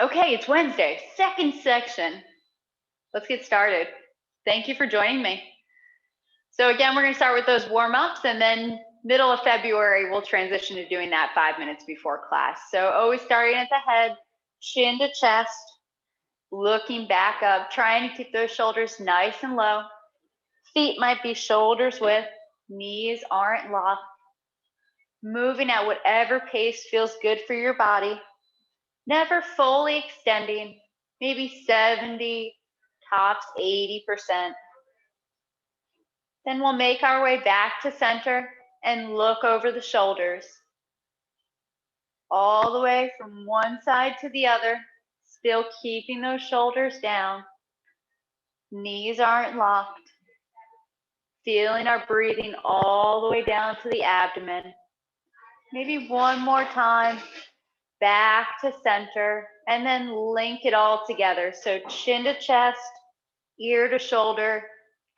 Okay, it's Wednesday, second section. Let's get started. Thank you for joining me. So again, we're gonna start with those warm-ups, and then middle of February, we'll transition to doing that 5 minutes before class. So always starting at the head, chin to chest, looking back up, trying to keep those shoulders nice and low. Feet might be shoulders width, knees aren't locked. Moving at whatever pace feels good for your body. Never fully extending, maybe 70, tops 80%. Then we'll make our way back to center and look over the shoulders. All the way from one side to the other, still keeping those shoulders down. Knees aren't locked. Feeling our breathing all the way down to the abdomen. Maybe one more time, back to center, and then link it all together. So chin to chest, ear to shoulder,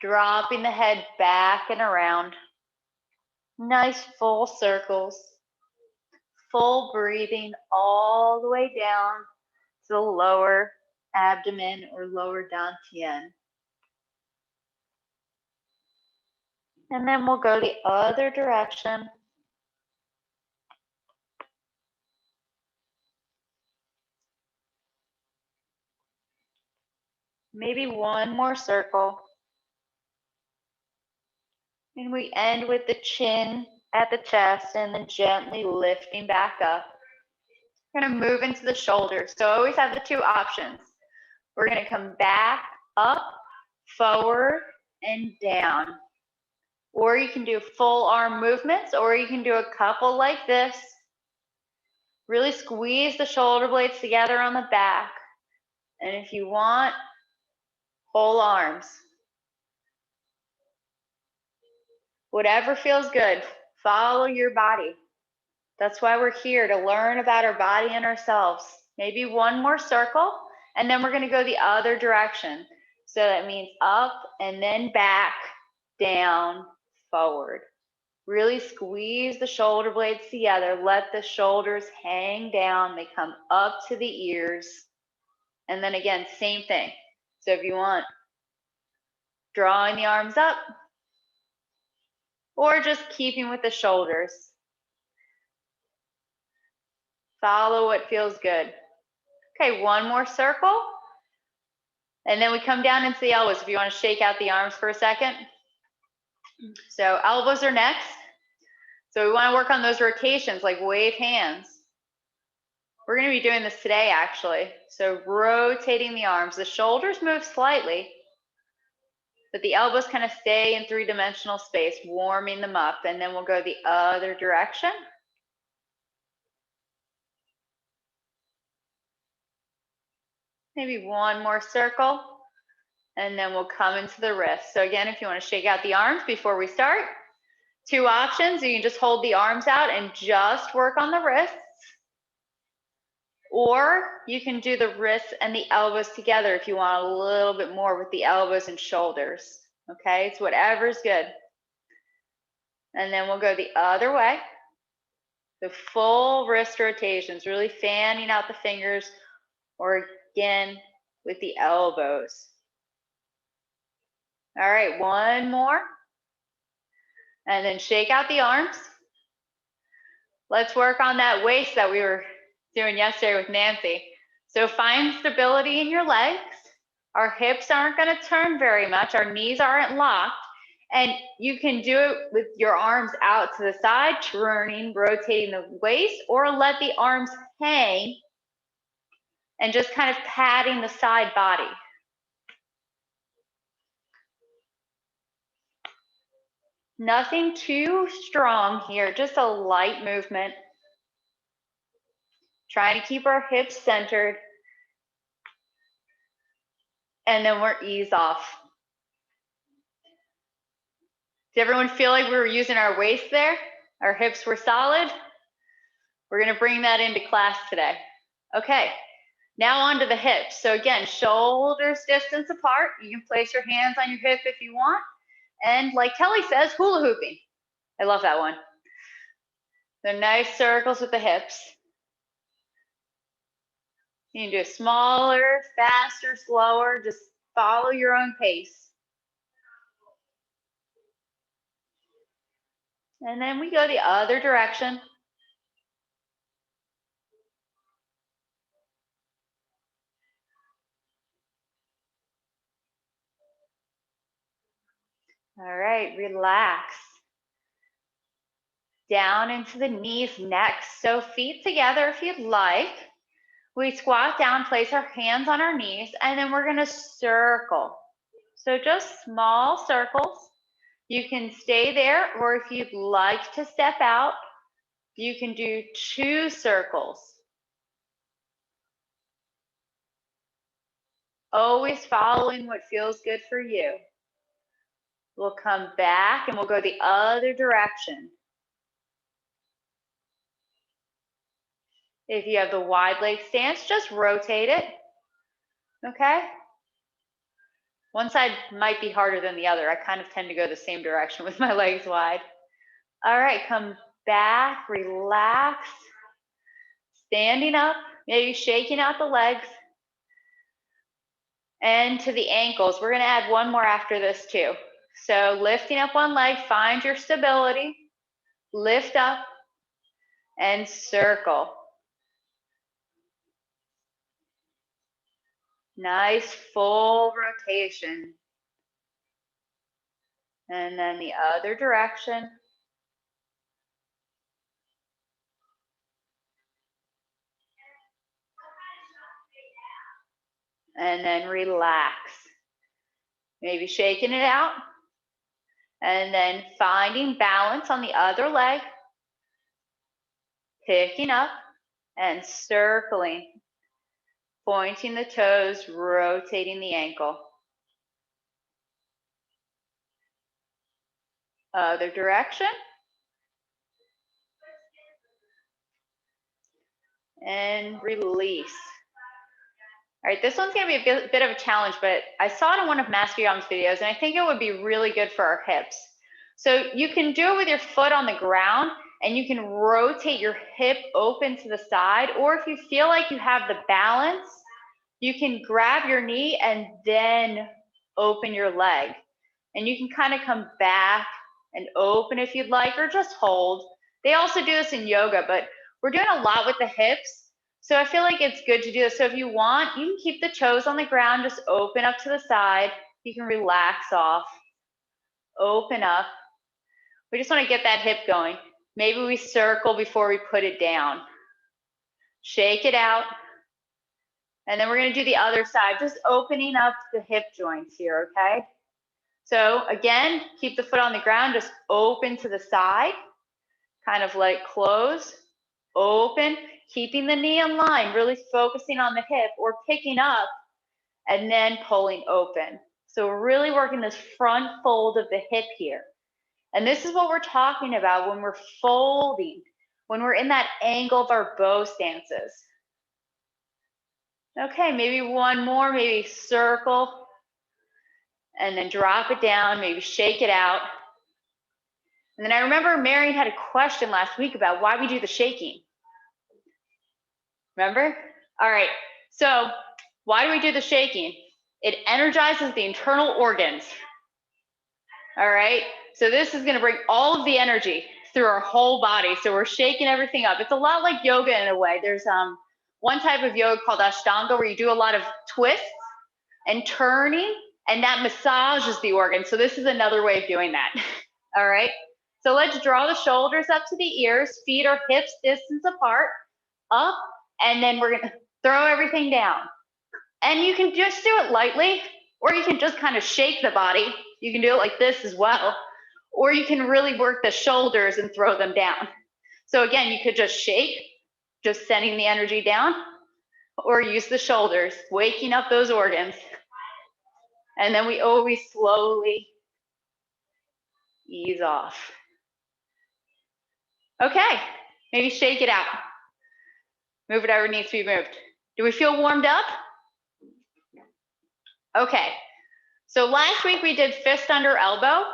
dropping the head back and around. Nice full circles. Full breathing all the way down to the lower abdomen or lower dantian. And then we'll go the other direction. Maybe one more circle. And we end with the chin at the chest and then gently lifting back up. We're going to move into the shoulders. So always have the two options. We're going to come back, up, forward, and down. Or you can do full arm movements, or you can do a couple like this. Really squeeze the shoulder blades together on the back. And if you want, whole arms. Whatever feels good, follow your body. That's why we're here, to learn about our body and ourselves. Maybe one more circle, and then we're going to go the other direction. So that means up and then back, down, forward. Really squeeze the shoulder blades together. Let the shoulders hang down. They come up to the ears. And then again, same thing. So if you want, drawing the arms up, or just keeping with the shoulders. Follow what feels good. Okay, one more circle. And then we come down into the elbows if you want to shake out the arms for a second. So elbows are next. So we want to work on those rotations like wave hands. We're going to be doing this today actually. So rotating the arms. The shoulders move slightly, but the elbows kind of stay in three-dimensional space, warming them up. And then we'll go the other direction. Maybe one more circle, and then we'll come into the wrists. So again, if you want to shake out the arms before we start, two options. You can just hold the arms out and just work on the wrists, or you can do the wrists and the elbows together if you want a little bit more with the elbows and shoulders. Okay, it's whatever's good. And then we'll go the other way. The full wrist rotations, really fanning out the fingers, or again with the elbows. All right, one more. And then shake out the arms. Let's work on that waist that we were doing yesterday with Nancy. So find stability in your legs. Our hips aren't going to turn very much. Our knees aren't locked. And you can do it with your arms out to the side, turning, rotating the waist, or let the arms hang and just kind of patting the side body. Nothing too strong here, just a light movement. Trying to keep our hips centered. And then we're ease off. Did everyone feel like we were using our waist there? Our hips were solid? We're going to bring that into class today. Okay, now onto the hips. So again, shoulders distance apart. You can place your hands on your hip if you want. And like Kelly says, hula hooping. I love that one. So nice circles with the hips. You can do it smaller, faster, slower, just follow your own pace. And then we go the other direction. All right, relax. Down into the knees next. So feet together if you'd like. We squat down, place our hands on our knees, and then we're gonna circle. So just small circles. You can stay there, or if you'd like to step out, you can do 2 circles. Always following what feels good for you. We'll come back and we'll go the other direction. If you have the wide leg stance, just rotate it, okay? One side might be harder than the other. I kind of tend to go the same direction with my legs wide. All right, come back, relax. Standing up, maybe shaking out the legs. And to the ankles, we're gonna add one more after this too. So lifting up one leg, find your stability, lift up, and circle. Nice full rotation. And then the other direction. And then relax. Maybe shaking it out. And then finding balance on the other leg. Picking up and circling. Pointing the toes, rotating the ankle. Other direction. And release. All right, this one's gonna be a bit of a challenge, but I saw it in one of Master Yong's videos, and I think it would be really good for our hips. So you can do it with your foot on the ground, and you can rotate your hip open to the side, or if you feel like you have the balance, you can grab your knee and then open your leg. And you can kind of come back and open if you'd like, or just hold. They also do this in yoga, but we're doing a lot with the hips. So I feel like it's good to do this. So if you want, you can keep the toes on the ground, just open up to the side. You can relax off, open up. We just want to get that hip going. Maybe we circle before we put it down. Shake it out. And then we're going to do the other side, just opening up the hip joints here, okay? So again, keep the foot on the ground, just open to the side, kind of like close, open, keeping the knee in line, really focusing on the hip, or picking up and then pulling open. So we're really working this front fold of the hip here. And this is what we're talking about when we're folding, when we're in that angle of our bow stances. Okay, maybe one more, maybe circle, and then drop it down, maybe shake it out. And then I remember Marion had a question last week about why we do the shaking. Remember? All right, so why do we do the shaking? It energizes the internal organs. All right, so this is gonna bring all of the energy through our whole body. So we're shaking everything up. It's a lot like yoga in a way. There's one type of yoga called Ashtanga where you do a lot of twists and turning, and that massages the organ. So this is another way of doing that. All right, so let's draw the shoulders up to the ears, feet or hips distance apart, up, and then we're gonna throw everything down. And you can just do it lightly, or you can just kind of shake the body. You can do it like this as well, or you can really work the shoulders and throw them down. So again, you could just shake, just sending the energy down, or use the shoulders, waking up those organs. And then we always slowly ease off. Okay, maybe shake it out. Move whatever needs to be moved. Do we feel warmed up? Okay, so last week we did fist under elbow.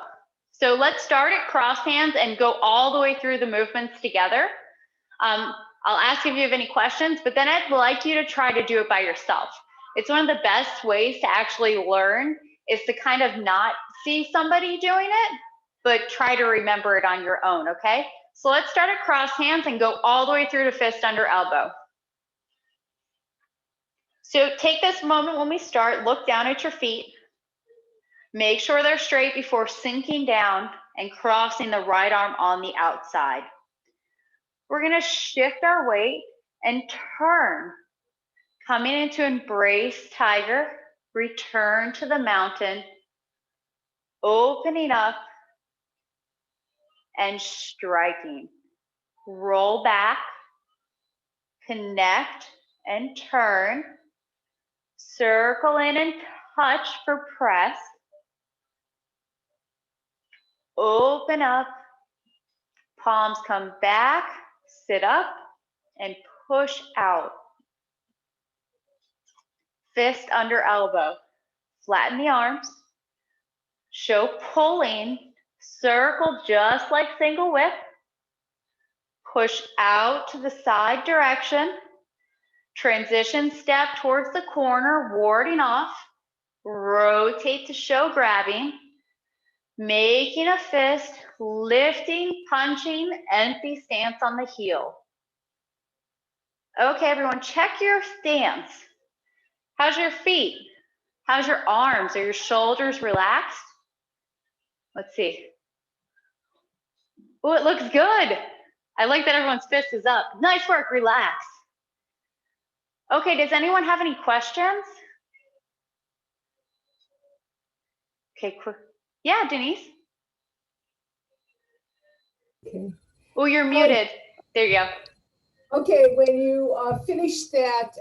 So let's start at cross hands and go all the way through the movements together. I'll ask if you have any questions, but then I'd like you to try to do it by yourself. It's one of the best ways to actually learn is to kind of not see somebody doing it, but try to remember it on your own, okay? So let's start at cross hands and go all the way through to fist under elbow. So take this moment when we start, look down at your feet. Make sure they're straight before sinking down and crossing the right arm on the outside. We're gonna shift our weight and turn, coming into embrace tiger, return to the mountain, opening up and striking. Roll back, connect and turn, circle in and touch for press, open up, palms come back, sit up and push out. Fist under elbow, flatten the arms, show pulling, circle just like single whip, push out to the side direction, transition step towards the corner, warding off, rotate to show grabbing, making a fist, lifting, punching, empty stance on the heel. Okay, everyone, check your stance. How's your feet? How's your arms? Are your shoulders relaxed? Let's see. Oh, it looks good. I like that everyone's fist is up. Nice work, relax. Okay, does anyone have any questions? Okay, quick. Yeah, Denise. Okay. Oh, you're muted. There you go. Okay, when you finish that,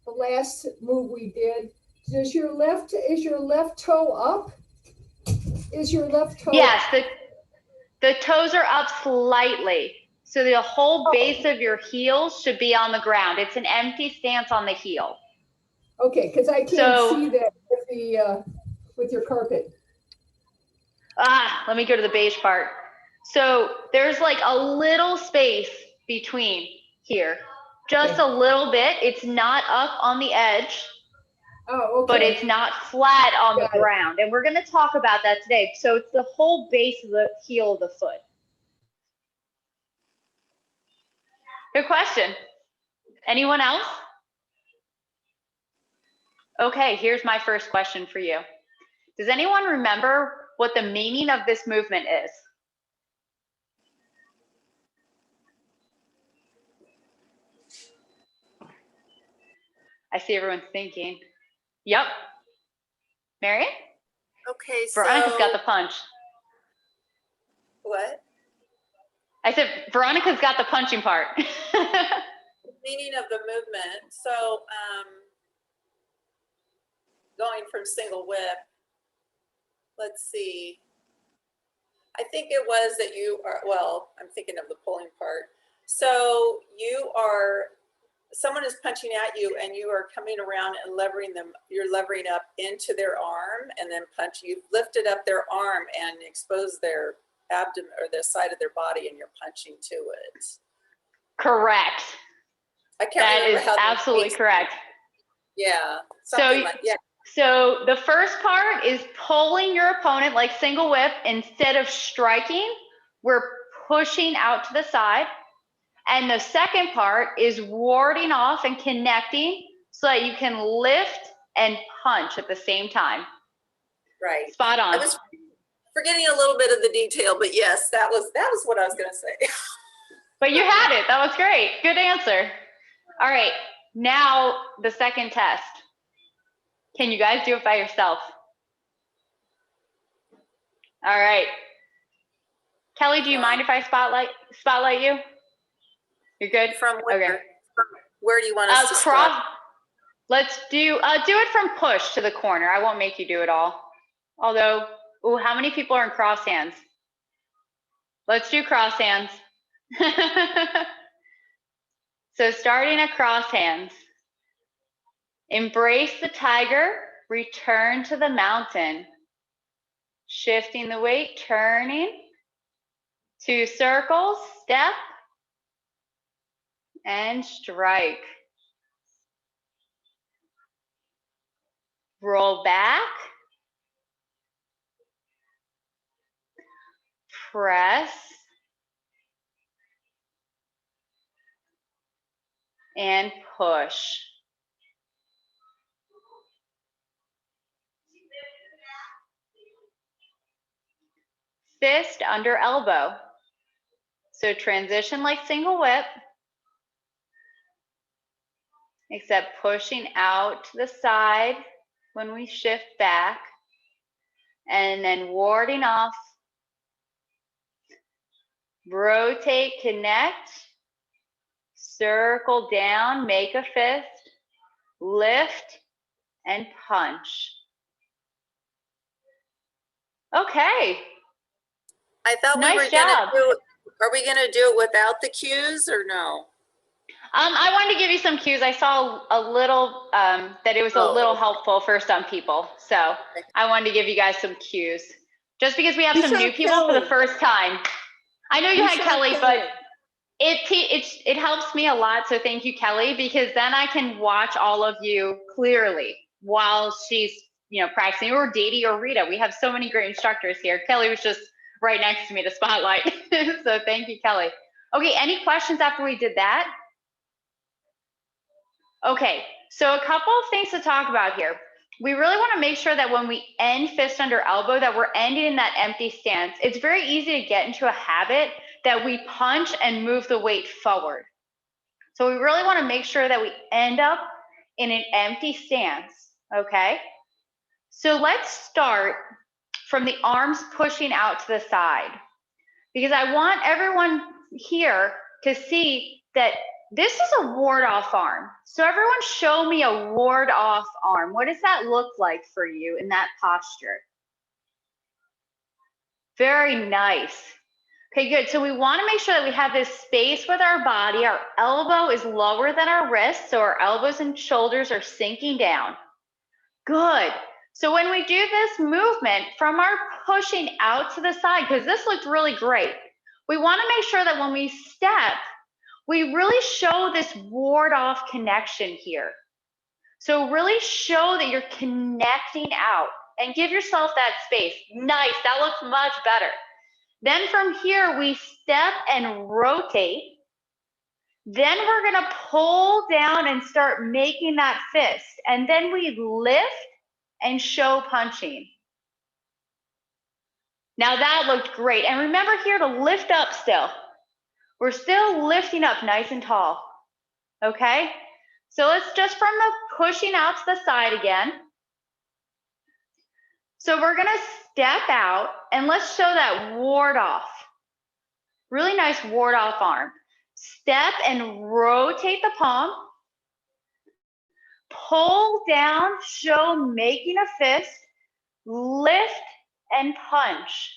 the last move we did, is your left toe up? Is your left toe Yes, up? the toes are up slightly. So the whole base of your heels should be on the ground. It's an empty stance on the heel. Okay, because I can't see that with the with your carpet. Let me go to the beige part. So there's like a little space between here, just a little bit. It's not up on the edge. Oh, okay. But it's not flat on the ground. And we're going to talk about that today. So it's the whole base of the heel of the foot. Good question. Anyone else? Okay, here's my first question for you. Does anyone remember what the meaning of this movement is? I see everyone's thinking. Yep. Marion? Okay, so Veronica's got the punch. What? I said Veronica's got the punching part. Meaning of the movement. So going from single whip, let's see. I think it was that you are, well, I'm thinking of the pulling part. So someone is punching at you and you are coming around and levering them, you're levering up into their arm and then punching. You've lifted up their arm and exposed their abdomen or the side of their body and you're punching to it. Correct. I can't remember how that is absolutely correct. Yeah. Something like, yeah. So the first part is pulling your opponent like single whip. Instead of striking, we're pushing out to the side. And the second part is warding off and connecting so that you can lift and punch at the same time. Right. Spot on. I was forgetting a little bit of the detail, but yes, that was what I was going to say. But you had it. That was great. Good answer. All right. Now the second test. Can you guys do it by yourself? All right. Kelly, do you mind if I spotlight you? You're good? From where? Okay. From where do you want us to start? Let's do it from push to the corner. I won't make you do it all. Although, ooh, how many people are in cross hands? Let's do cross hands. So starting at cross hands, embrace the tiger, return to the mountain, shifting the weight, turning, 2 circles, step, and strike. Roll back. Press. And push. Fist under elbow. So transition like single whip, except pushing out to the side when we shift back, and then warding off. Rotate, connect, circle down, make a fist, lift, and punch. Okay. I thought we Nice were gonna job. do it. Are we gonna do it without the cues or no? I wanted to give you some cues. I saw a little, that it was a little helpful for some people. So I wanted to give you guys some cues. Just because we have some new people for the first time. I know you had Kelly, but it helps me a lot. So thank you, Kelly, because then I can watch all of you clearly while she's, practicing, or Didi or Rita. We have so many great instructors here. Kelly was just right next to me, the spotlight. So thank you, Kelly. Okay, any questions after we did that? Okay, so a couple of things to talk about here. We really want to make sure that when we end fist under elbow, that we're ending in that empty stance. It's very easy to get into a habit that we punch and move the weight forward. So we really want to make sure that we end up in an empty stance, okay? So let's start from the arms pushing out to the side, because I want everyone here to see that this is a ward off arm. So everyone show me a ward off arm. What does that look like for you in that posture? Very nice. Okay, good. So we want to make sure that we have this space with our body. Our elbow is lower than our wrist, so our elbows and shoulders are sinking down. Good. So when we do this movement from our pushing out to the side, because this looked really great, we want to make sure that when we step, we really show this ward off connection here. So really show that you're connecting out and give yourself that space. Nice, that looks much better. Then from here, we step and rotate. Then we're gonna pull down and start making that fist. And then we lift and show punching. Now that looked great. And remember here to lift up still. We're still lifting up nice and tall, okay? So let's just from the pushing out to the side again. So we're gonna step out and let's show that ward off. Really nice ward off arm. Step and rotate the palm. Pull down, show making a fist, lift and punch.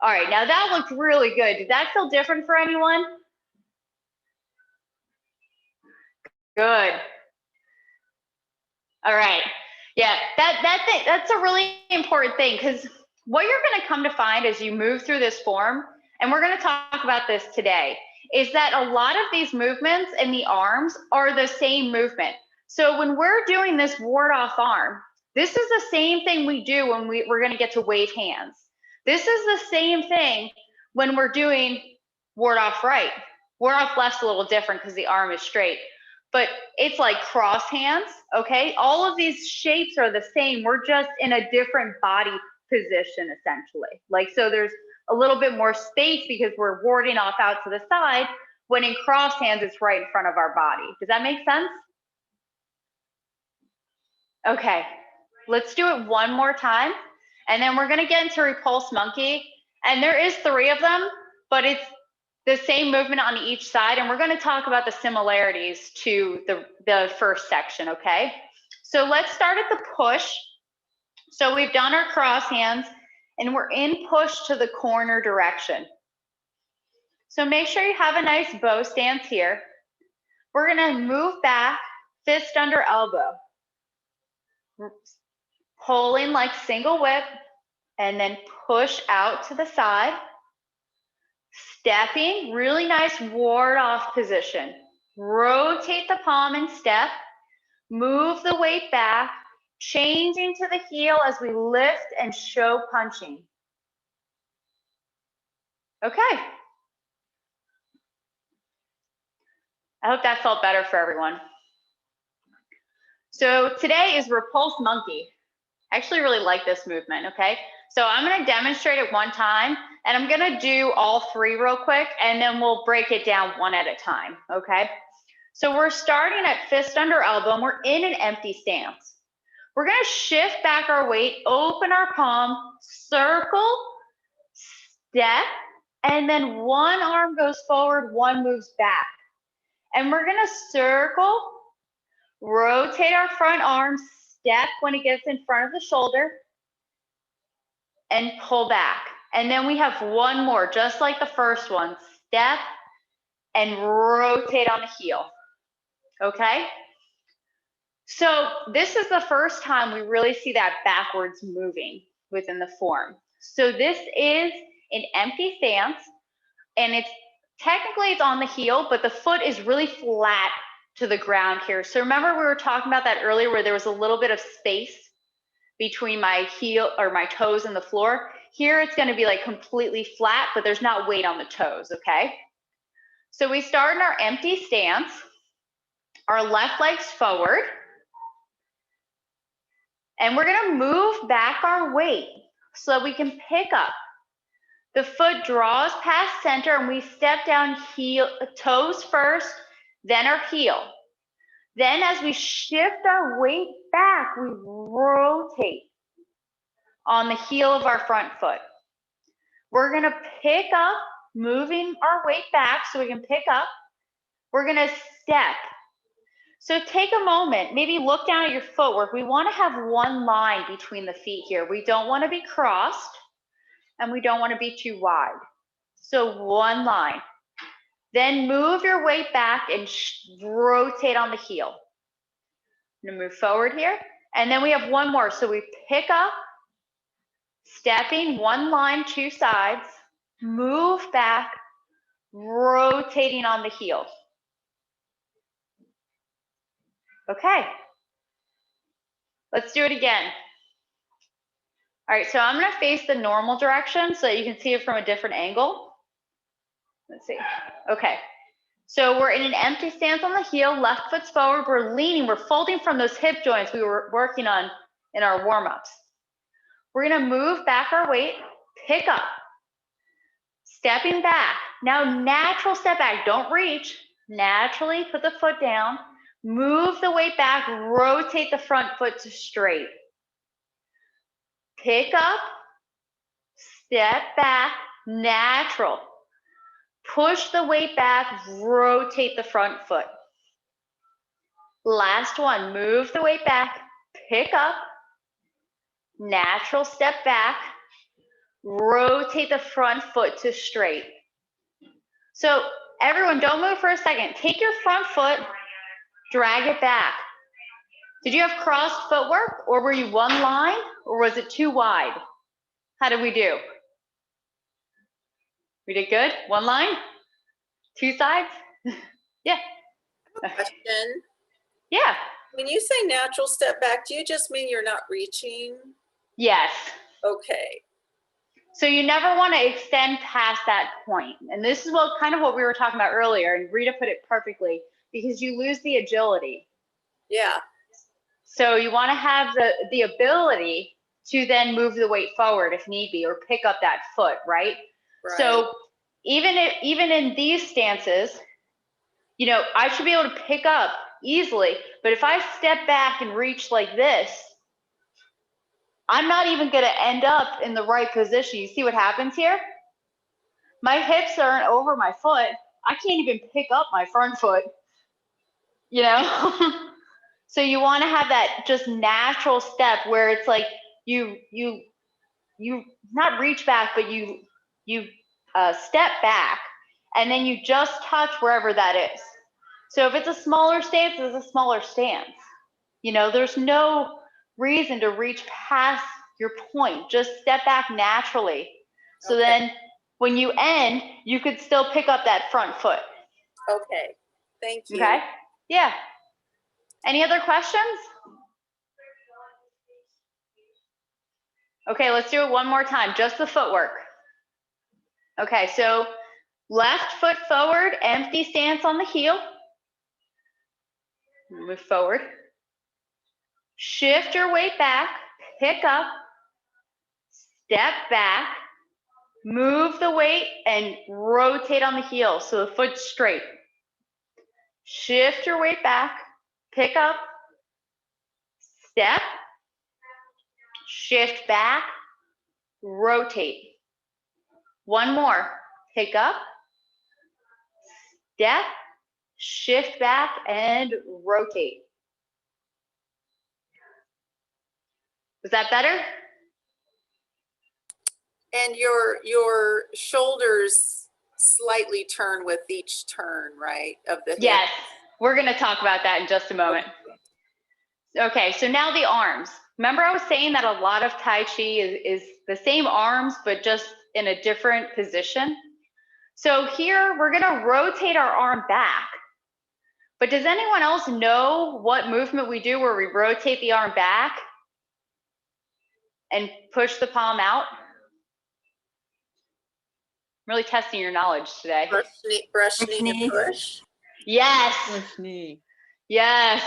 All right, now that looked really good. Did that feel different for anyone? Good. All right. Yeah, that's a really important thing, because what you're going to come to find as you move through this form, and we're going to talk about this today, is that a lot of these movements in the arms are the same movement. So when we're doing this ward off arm, this is the same thing we do when we're going to get to wave hands. This is the same thing when we're doing ward off right. Ward off left's a little different because the arm is straight, but it's like cross hands, okay? All of these shapes are the same. We're just in a different body position, essentially. Like, so there's a little bit more space because we're warding off out to the side, when in cross hands, it's right in front of our body. Does that make sense? Okay, let's do it one more time. And then we're gonna get into Repulse Monkey. And there is 3 of them, but it's the same movement on each side. And we're gonna talk about the similarities to the first section, okay? So let's start at the push. So we've done our cross hands and we're in push to the corner direction. So make sure you have a nice bow stance here. We're gonna move back, fist under elbow. Pulling like single whip, and then push out to the side. Stepping, really nice ward off position. Rotate the palm and step. Move the weight back, changing to the heel as we lift and show punching. Okay. I hope that felt better for everyone. So today is Repulse Monkey. I actually really like this movement, okay? So I'm gonna demonstrate it one time, and I'm gonna do all three real quick, and then we'll break it down one at a time, okay? So we're starting at fist under elbow, and we're in an empty stance. We're gonna shift back our weight, open our palm, circle, step, and then one arm goes forward, one moves back. And we're gonna circle, rotate our front arm, step when it gets in front of the shoulder, and pull back. And then we have one more, just like the first one, step and rotate on the heel, okay? So this is the first time we really see that backwards moving within the form. So this is an empty stance, and it's technically it's on the heel, but the foot is really flat to the ground here. So remember we were talking about that earlier where there was a little bit of space between my heel or my toes and the floor. Here it's gonna be like completely flat, but there's not weight on the toes, okay? So we start in our empty stance, our left leg's forward, and we're gonna move back our weight so that we can pick up. The foot draws past center and we step down toes first, then our heel. Then as we shift our weight back, we rotate on the heel of our front foot. We're gonna pick up, moving our weight back so we can pick up. We're gonna step. So take a moment, maybe look down at your footwork. We wanna have one line between the feet here. We don't wanna be crossed and we don't wanna be too wide. So one line. Then move your weight back and rotate on the heel. I'm gonna move forward here. And then we have one more. So we pick up, stepping one line, two sides, move back, rotating on the heel. Okay, let's do it again. All right, so I'm gonna face the normal direction so that you can see it from a different angle. Let's see, okay. So we're in an empty stance on the heel, left foot's forward, we're leaning, we're folding from those hip joints we were working on in our warm-ups. We're gonna move back our weight, pick up, stepping back. Now natural step back, don't reach, naturally put the foot down, move the weight back, rotate the front foot to straight. Pick up, step back, natural. Push the weight back, rotate the front foot. Last one, move the weight back, pick up, natural step back, rotate the front foot to straight. So everyone, don't move for a second. Take your front foot, drag it back. Did you have crossed footwork, or were you one line, or was it too wide? How did we do? We did good? One line? Two sides? Yeah. Question. Yeah. When you say natural step back, do you just mean you're not reaching? Yes. Okay. So you never want to extend past that point. And this is kind of what we were talking about earlier, and Rita put it perfectly, because you lose the agility. Yeah. So you want to have the ability to then move the weight forward if need be, or pick up that foot, right? So even in these stances, you know, I should be able to pick up easily, but if I step back and reach like this, I'm not even going to end up in the right position. You see what happens here? My hips aren't over my foot. I can't even pick up my front foot, you know? So you want to have that just natural step where it's like you not reach back, but you step back, and then you just touch wherever that is. So if it's a smaller stance, it's a smaller stance. You know, there's no reason to reach past your point. Just step back naturally. So then When you end, you could still pick up that front foot. Okay, thank you. Okay? Yeah. Any other questions? Okay, let's do it one more time, just the footwork. Okay, so left foot forward, empty stance on the heel. Move forward. Shift your weight back, pick up, step back, move the weight and rotate on the heel so the foot's straight. Shift your weight back, pick up, step, shift back, rotate. One more, pick up, step, shift back and rotate. Was that better? And your shoulders slightly turn with each turn, right? Of the hip. Yes, we're gonna talk about that in just a moment. Okay, so now the arms. Remember I was saying that a lot of Tai Chi is the same arms, but just in a different position. So here we're gonna rotate our arm back. But does anyone else know what movement we do where we rotate the arm back and push the palm out? I'm really testing your knowledge today. Brush knee to push. Yes. Push knee. Yes.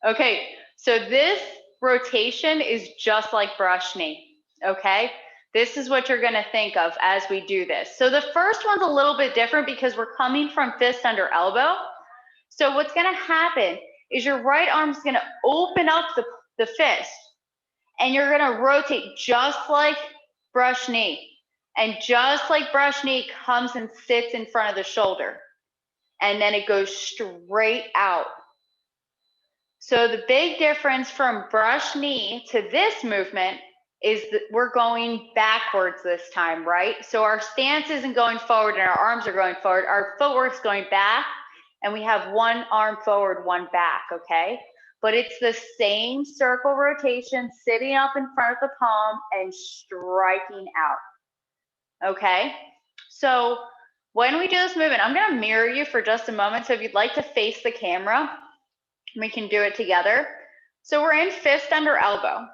Okay, so this rotation is just like brush knee, okay? This is what you're gonna think of as we do this. So the first one's a little bit different because we're coming from fist under elbow. So what's gonna happen is your right arm's gonna open up the fist and you're gonna rotate just like brush knee. And just like brush knee comes and sits in front of the shoulder. And then it goes straight out. So the big difference from brush knee to this movement is that we're going backwards this time, right? So our stance isn't going forward and our arms are going forward. Our footwork's going back and we have one arm forward, one back, okay? But it's the same circle rotation, sitting up in front of the palm and striking out, okay? So when we do this movement, I'm gonna mirror you for just a moment. So if you'd like to face the camera, we can do it together. So we're in fist under elbow.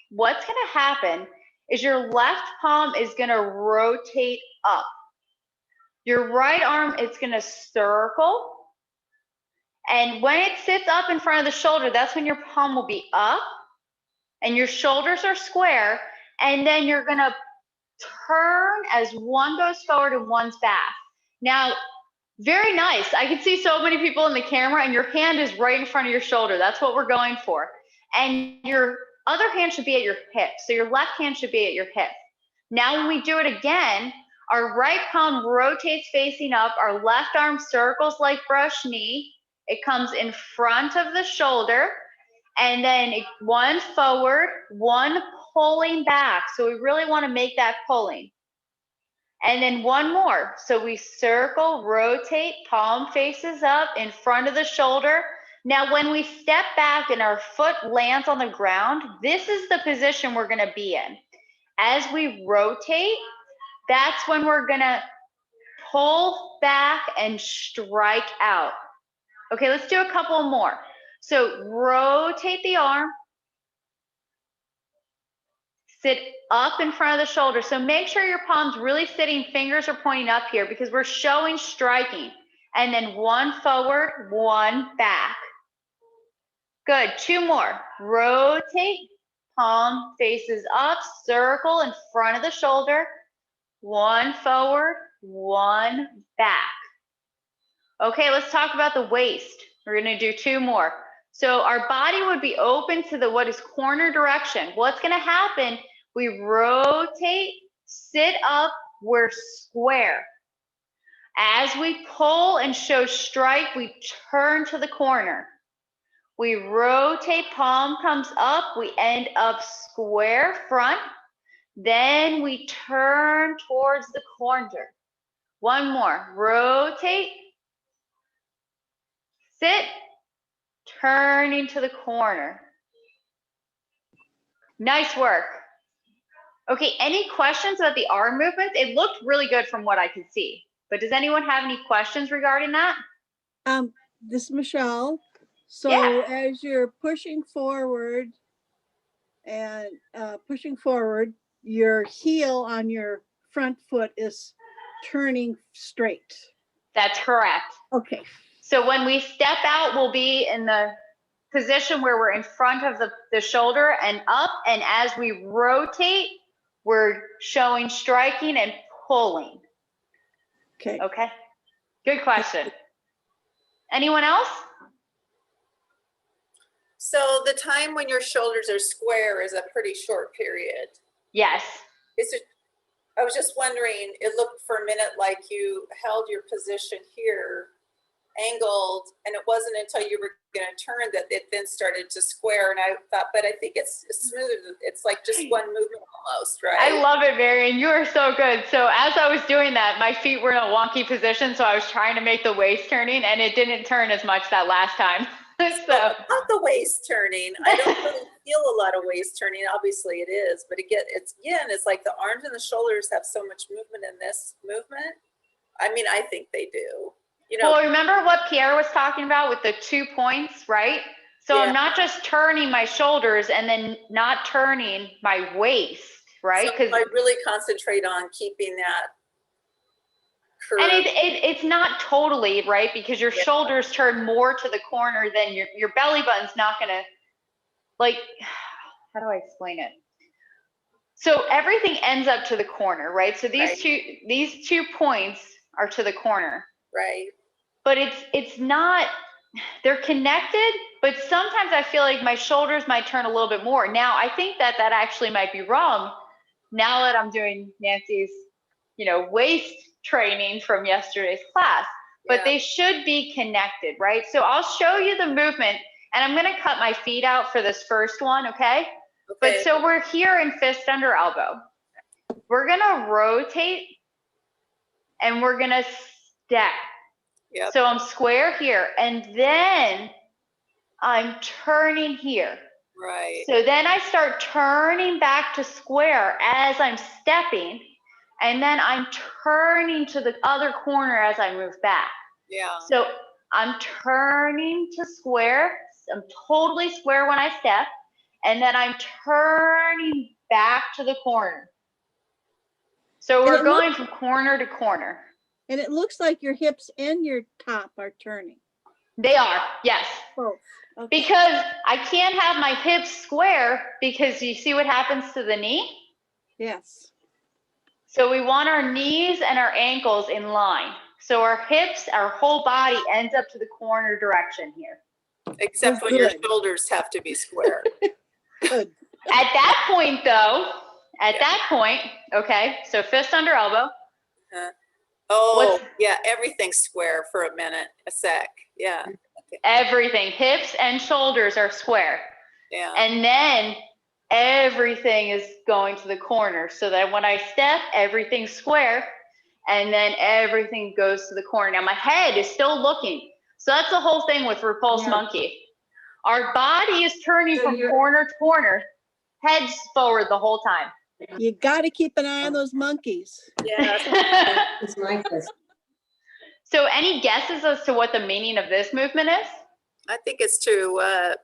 What's gonna happen is your left palm is gonna rotate up. Your right arm is gonna circle. And when it sits up in front of the shoulder, that's when your palm will be up and your shoulders are square. And then you're gonna turn as one goes forward and one's back. Now, very nice. I can see so many people in the camera and your hand is right in front of your shoulder. That's what we're going for. And your other hand should be at your hip. So your left hand should be at your hip. Now when we do it again, our right palm rotates facing up. Our left arm circles like brush knee. It comes in front of the shoulder. And then one forward, one pulling back. So we really want to make that pulling. And then one more. So we circle, rotate, palm faces up in front of the shoulder. Now, when we step back and our foot lands on the ground, this is the position we're going to be in. As we rotate, that's when we're going to pull back and strike out. Okay, let's do a couple more. So rotate the arm. Sit up in front of the shoulder. So make sure your palm's really sitting, fingers are pointing up here because we're showing striking. And then one forward, one back. Good, two more. Rotate, palm faces up, circle in front of the shoulder. One forward, one back. Okay, let's talk about the waist. We're gonna do two more. So our body would be open to the what is corner direction. What's gonna happen? We rotate, sit up, we're square. As we pull and show strike, we turn to the corner. We rotate, palm comes up, we end up square front. Then we turn towards the corner. One more, rotate, sit, turning to the corner. Nice work. Okay, any questions about the arm movements? It looked really good from what I could see, but does anyone have any questions regarding that? This is Michelle. So Yeah. as you're pushing forward and your heel on your front foot is turning straight. That's correct. Okay. So when we step out, we'll be in the position where we're in front of the shoulder and up, and as we rotate, we're showing striking and pulling. Okay. Okay, good question. Anyone else? So the time when your shoulders are square is a pretty short period. Yes. Is it, I was just wondering, it looked for a minute like you held your position here, angled, and it wasn't until you were going to turn that it then started to square. And I thought, but I think it's smooth. It's like just one movement almost, right? I love it, Marion. You are so good. So as I was doing that, my feet were in a wonky position, so I was trying to make the waist turning, and it didn't turn as much that last time. So not the waist turning. I don't really feel a lot of waist turning. Obviously it is, but it's like the arms and the shoulders have so much movement in this movement. I mean, I think they do. You know, well, remember what Pierre was talking about with the 2 points, right? So Yeah. I'm not just turning my shoulders and then not turning my waist, right? so I really concentrate on keeping that curve. And it's not totally, right? Because your shoulders turn more to the corner than your belly button's not gonna, like, how do I explain it? So everything ends up to the corner, right? So these 2 points are to the corner. Right. But it's not, they're connected, but sometimes I feel like my shoulders might turn a little bit more. Now, I think that actually might be wrong now that I'm doing Nancy's, waist training from yesterday's class, but they should be connected, right? So I'll show you the movement, and I'm going to cut my feet out for this first one, okay? But so we're here in fist under elbow. We're going to rotate, and we're going to step. Yep. So I'm square here, and then I'm turning here. Right. So then I start turning back to square as I'm stepping, and then I'm turning to the other corner as I move back. Yeah. So I'm turning to square. I'm totally square when I step, and then I'm turning back to the corner. So we're going from corner to corner. And it looks like your hips and your top are turning. They are, yes. Oh, okay. Because I can't have my hips square because you see what happens to the knee? Yes. So we want our knees and our ankles in line. So our hips, our whole body ends up to the corner direction here. Except when your shoulders have to be square. Good. At that point though, okay, so fist under elbow. Yeah, everything's square for a minute, a sec. Yeah. Okay. Everything, hips and shoulders are square. Yeah. And then everything is going to the corner so that when I step, everything's square, and then everything goes to the corner. Now my head is still looking. So that's the whole thing with Repulse Monkey. Our body is turning from corner to corner, heads forward the whole time. You got to keep an eye on those monkeys. Yeah. It's like this. So any guesses as to what the meaning of this movement is? I think it's to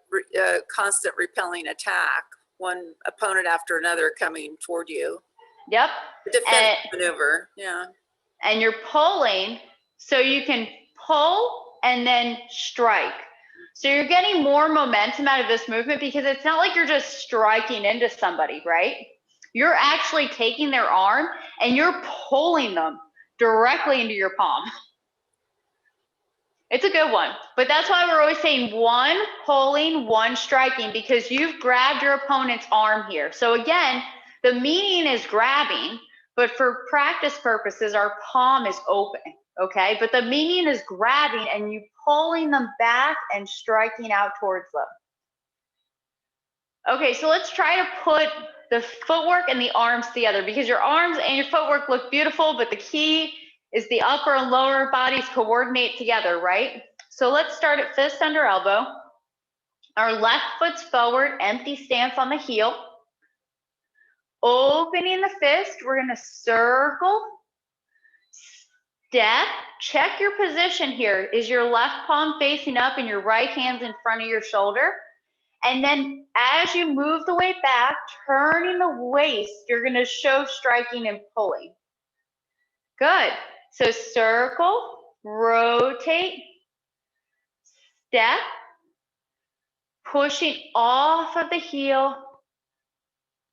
constant repelling attack, one opponent after another coming toward you. Yep. Defense maneuver. Yeah. And you're pulling, so you can pull and then strike. So you're getting more momentum out of this movement because it's not like you're just striking into somebody, right? You're actually taking their arm and you're pulling them directly into your palm. It's a good one, but that's why we're always saying one pulling, one striking, because you've grabbed your opponent's arm here. So again, the meaning is grabbing, but for practice purposes, our palm is open, okay? But the meaning is grabbing and you pulling them back and striking out towards them. Okay, so let's try to put the footwork and the arms together, because your arms and your footwork look beautiful, but the key is the upper and lower bodies coordinate together, right? So let's start at fist under elbow. Our left foot's forward, empty stance on the heel. Opening the fist, we're gonna circle, step, check your position here. Is your left palm facing up and your right hand's in front of your shoulder? And then as you move the weight back, turning the waist, you're gonna show striking and pulling. Good. So circle, rotate, step, pushing off of the heel.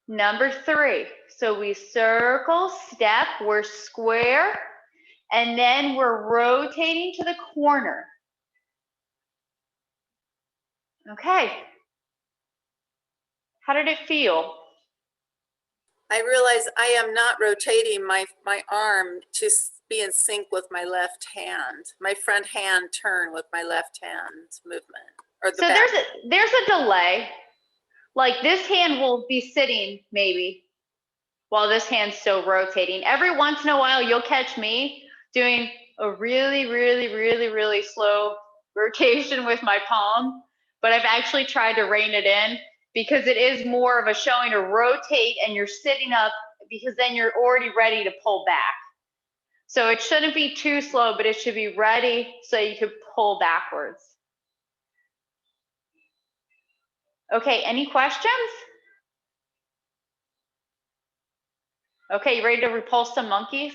Number 3. So we circle, step, we're square, and then we're rotating to the corner. Okay. How did it feel? I realize I am not rotating my arm to be in sync with my left hand. My front hand turn with my left hand movement. Or the So back. there's a delay. Like this hand will be sitting maybe while this hand's still rotating. Every once in a while, you'll catch me doing a really slow rotation with my palm, but I've actually tried to rein it in because it is more of a showing to rotate and you're sitting up because then you're already ready to pull back. So it shouldn't be too slow, but it should be ready so you could pull backwards. Okay, any questions? Okay, you ready to repulse some monkeys?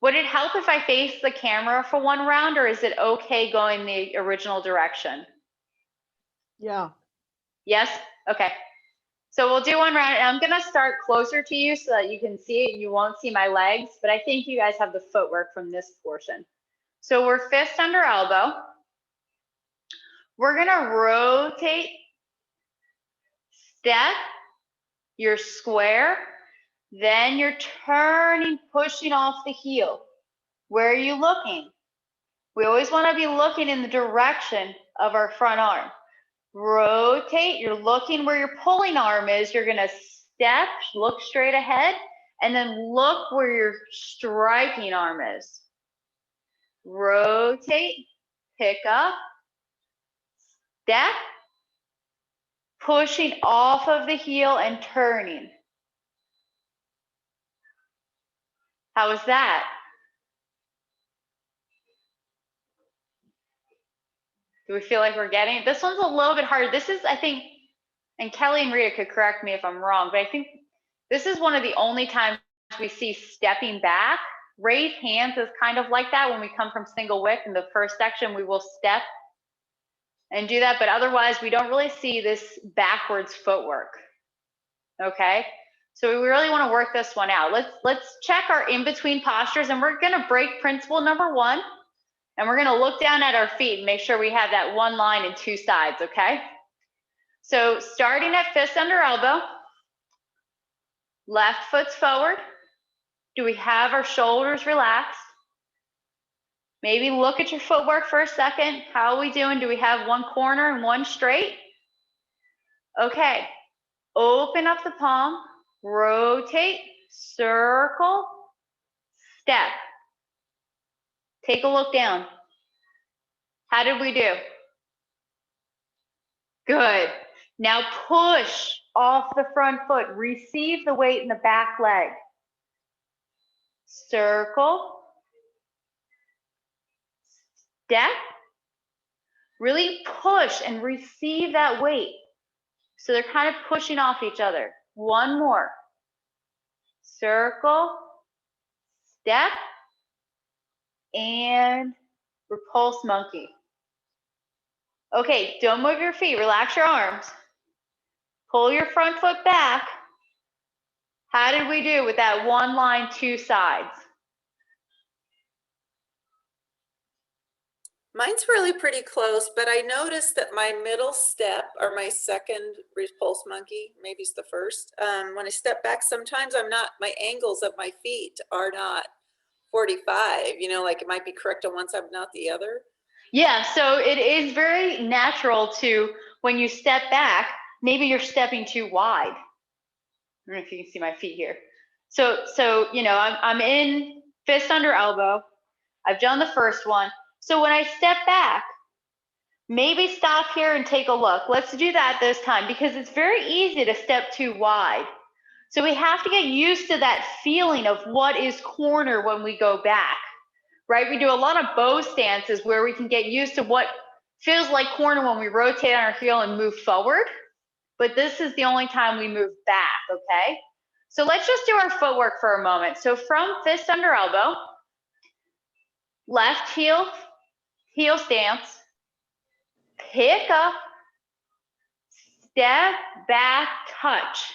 Would it help if I face the camera for one round, or is it okay going the original direction? Yeah. Yes? Okay. So we'll do one round, and I'm gonna start closer to you so that you can see it. You won't see my legs, but I think you guys have the footwork from this portion. So we're fist under elbow. We're gonna rotate, step, you're square, then you're turning, pushing off the heel. Where are you looking? We always want to be looking in the direction of our front arm. Rotate, you're looking where your pulling arm is. You're going to step, look straight ahead, and then look where your striking arm is. Rotate, pick up, step, pushing off of the heel and turning. How was that? Do we feel like we're getting it? This one's a little bit harder. This is, I think, and Kelly and Rita could correct me if I'm wrong, but I think this is one of the only times we see stepping back. Raised hands is kind of like that when we come from single wick. In the first section, we will step and do that, but otherwise we don't really see this backwards footwork. Okay, so we really want to work this one out. Let's check our in-between postures, and we're going to break principle number 1. And we're gonna look down at our feet and make sure we have that one line and 2 sides, okay? So starting at fist under elbow, left foot's forward. Do we have our shoulders relaxed? Maybe look at your footwork for a second. How are we doing? Do we have one corner and one straight? Okay, open up the palm, rotate, circle, step. Take a look down. How did we do? Good. Now push off the front foot. Receive the weight in the back leg. Circle. Step. Really push and receive that weight. So they're kind of pushing off each other. One more. Circle. Step. And repulse monkey. Okay, don't move your feet, relax your arms. Pull your front foot back. How did we do with that one line, 2 sides? Mine's really pretty close, but I noticed that my middle step, or my second repulse monkey, maybe it's the first, when I step back, sometimes my angles of my feet are not 45, you know, like it might be correct on one side, but not the other. Yeah, so it is very natural to, when you step back, maybe you're stepping too wide. I don't know if you can see my feet here. So you know, I'm in fist under elbow. I've done the first one. So when I step back, maybe stop here and take a look. Let's do that this time because it's very easy to step too wide. So we have to get used to that feeling of what is corner when we go back, right? We do a lot of bow stances where we can get used to what feels like corner when we rotate on our heel and move forward. But this is the only time we move back, okay? So let's just do our footwork for a moment. So from fist under elbow, left heel, heel stance, pick up, step back, touch.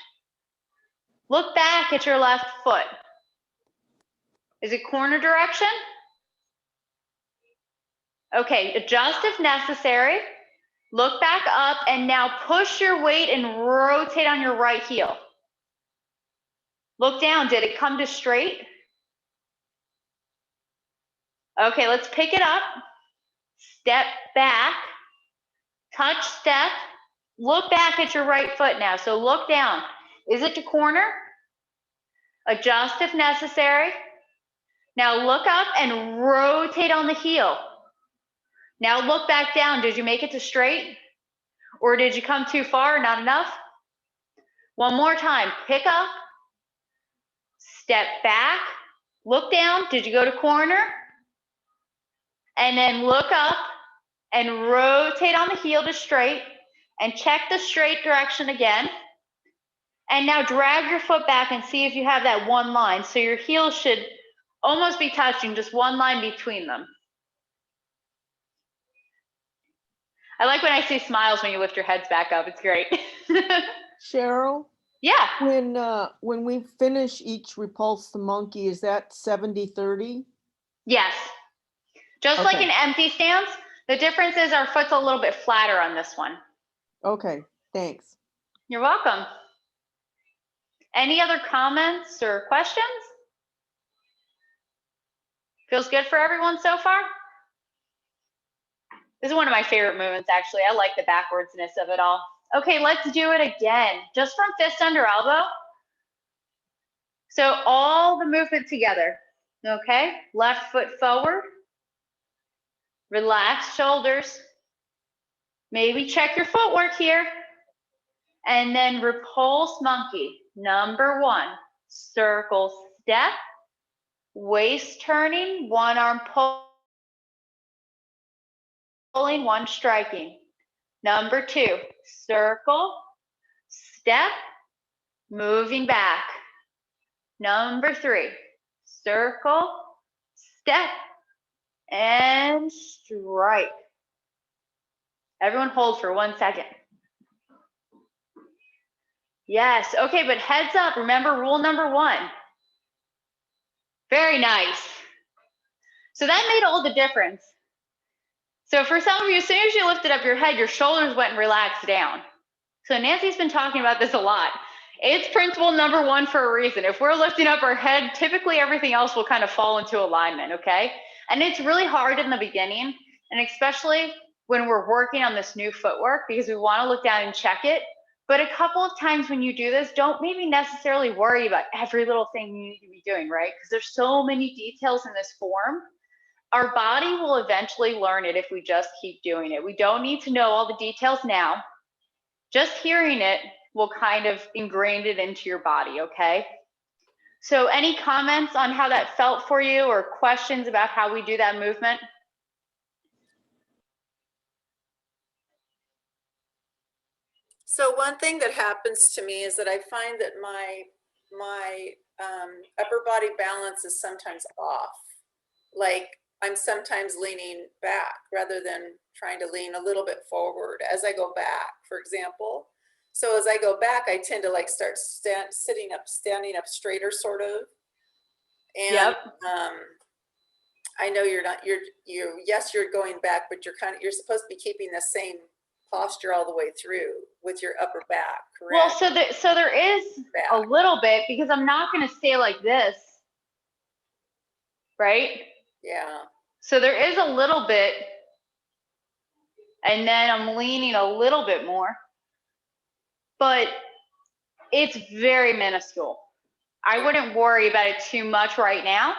Look back at your left foot. Is it corner direction? Okay, adjust if necessary. Look back up and now push your weight and rotate on your right heel. Look down, did it come to straight? Okay, let's pick it up. Step back, touch step, look back at your right foot now. So look down. Is it to corner? Adjust if necessary. Now look up and rotate on the heel. Now look back down. Did you make it to straight? Or did you come too far, not enough? One more time, pick up, step back, look down. Did you go to corner? And then look up and rotate on the heel to straight and check the straight direction again. And now drag your foot back and see if you have that one line. So your heel should almost be touching, just one line between them. I like when I see smiles when you lift your heads back up. It's great. Cheryl, Yeah. when we finish each repulse the monkey, is that 70-30? Yes. Just like Okay. an empty stance, the difference is our foot's a little bit flatter on this one. Okay, thanks. You're welcome. Any other comments or questions? Feels good for everyone so far? This is one of my favorite movements, actually. I like the backwardsness of it all. Okay, let's do it again. Just from fist under elbow. So all the movement together, okay? Left foot forward. Relax shoulders. Maybe check your footwork here. And then repulse monkey. Number 1, circle step, waist turning, one arm pulling, one striking. Number 2, circle, step, moving back. Number 3, circle, step, and strike. Everyone hold for 1 second. Yes, okay, but heads up, remember rule number 1. Very nice. So that made all the difference. So for some of you, as soon as you lifted up your head, your shoulders went and relaxed down. So Nancy's been talking about this a lot. It's principle number 1 for a reason. If we're lifting up our head, typically everything else will kind of fall into alignment, okay? And it's really hard in the beginning, and especially when we're working on this new footwork, because we want to look down and check it. But a couple of times when you do this, don't maybe necessarily worry about every little thing you need to be doing, right? Because there's so many details in this form. Our body will eventually learn it if we just keep doing it. We don't need to know all the details now. Just hearing it will kind of ingrain it into your body, okay? So any comments on how that felt for you or questions about how we do that movement? So one thing that happens to me is that I find that my upper body balance is sometimes off. Like I'm sometimes leaning back rather than trying to lean a little bit forward as I go back, for example. So as I go back, I tend to like start standing up straighter, sort of. And Yep. I know yes, you're going back, but you're supposed to be keeping the same posture all the way through with your upper back, correct? Well, so there is a little bit, because I'm not going to stay like this, right? Yeah. So there is a little bit, and then I'm leaning a little bit more, but it's very minuscule. I wouldn't worry about it too much right now.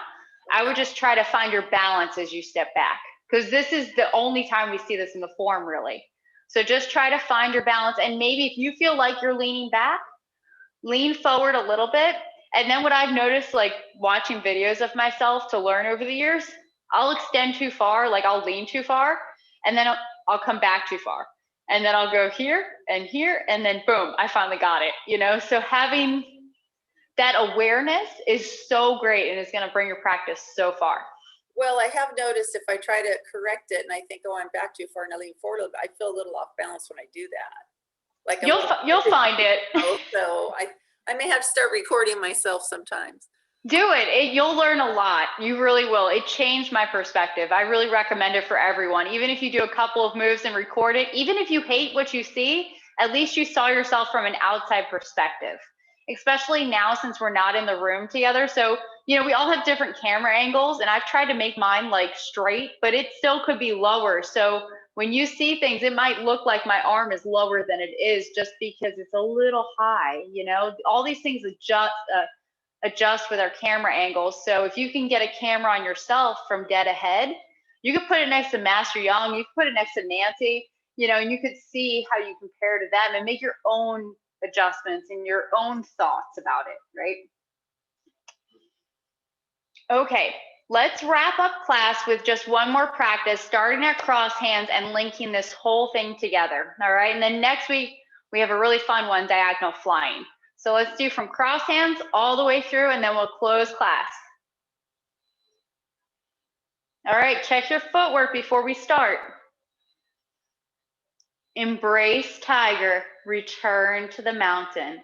I would just try to find your balance as you step back, because this is the only time we see this in the form, really. So just try to find your balance, and maybe if you feel like you're leaning back, lean forward a little bit. And then what I've noticed, like watching videos of myself to learn over the years, I'll extend too far, like I'll lean too far, and then I'll come back too far. And then I'll go here, and then boom, I finally got it, you know? So having that awareness is so great, and it's gonna bring your practice so far. Well, I have noticed if I try to correct it and I think, oh, I'm back too far and I lean forward a little bit, I feel a little off balance when I do that. Like You'll find it. So I may have to start recording myself sometimes. Do it. You'll learn a lot. You really will. It changed my perspective. I really recommend it for everyone. Even if you do a couple of moves and record it, even if you hate what you see, at least you saw yourself from an outside perspective, especially now since we're not in the room together. So, you know, we all have different camera angles, and I've tried to make mine like straight, but it still could be lower. So when you see things, it might look like my arm is lower than it is just because it's a little high, you know? All these things adjust with our camera angles. So if you can get a camera on yourself from dead ahead, you could put it next to Master Young, you could put it next to Nancy, you know, and you could see how you compare to them and make your own adjustments and your own thoughts about it, right? Okay, let's wrap up class with just one more practice, starting at cross hands and linking this whole thing together, all right? And then next week, we have a really fun one, diagonal flying. So let's do from cross hands all the way through, and then we'll close class. All right, check your footwork before we start. Embrace tiger, return to the mountain.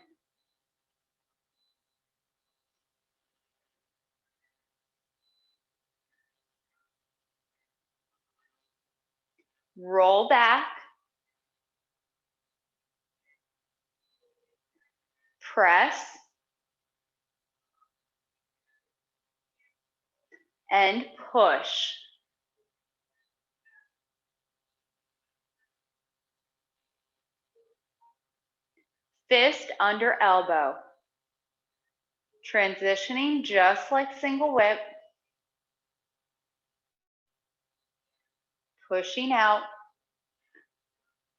Roll back. Press. And push. Fist under elbow. Transitioning just like single whip. Pushing out.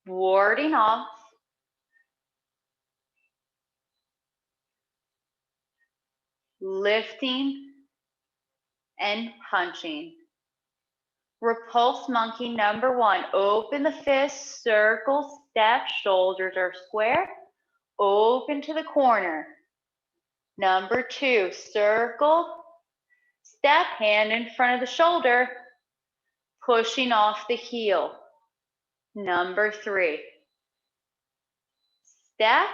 Warding off. Lifting and punching. Repulse monkey number 1. Open the fist, circle, step, shoulders are square. Open to the corner. Number 2, circle, step, hand in front of the shoulder, pushing off the heel. Number 3, step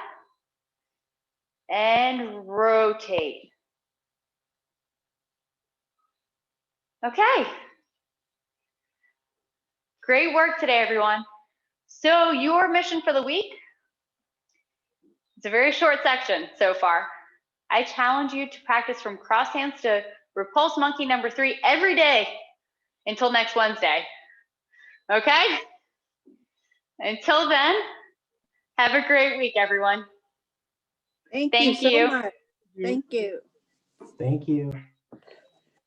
and rotate. Okay. Great work today, everyone. So your mission for the week, it's a very short section so far. I challenge you to practice from cross hands to repulse monkey number 3 every day until next Wednesday. Okay? Until then, have a great week, everyone. Thank Thank you you. so much. Thank you. Thank you.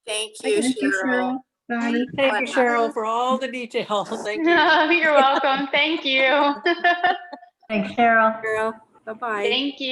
Thank you, Thank you, Cheryl. Cheryl. Bye. Thank you, Cheryl, for all the details. Thank you. You're welcome. Thank you. Thanks, Cheryl. Cheryl, bye-bye. Thank you.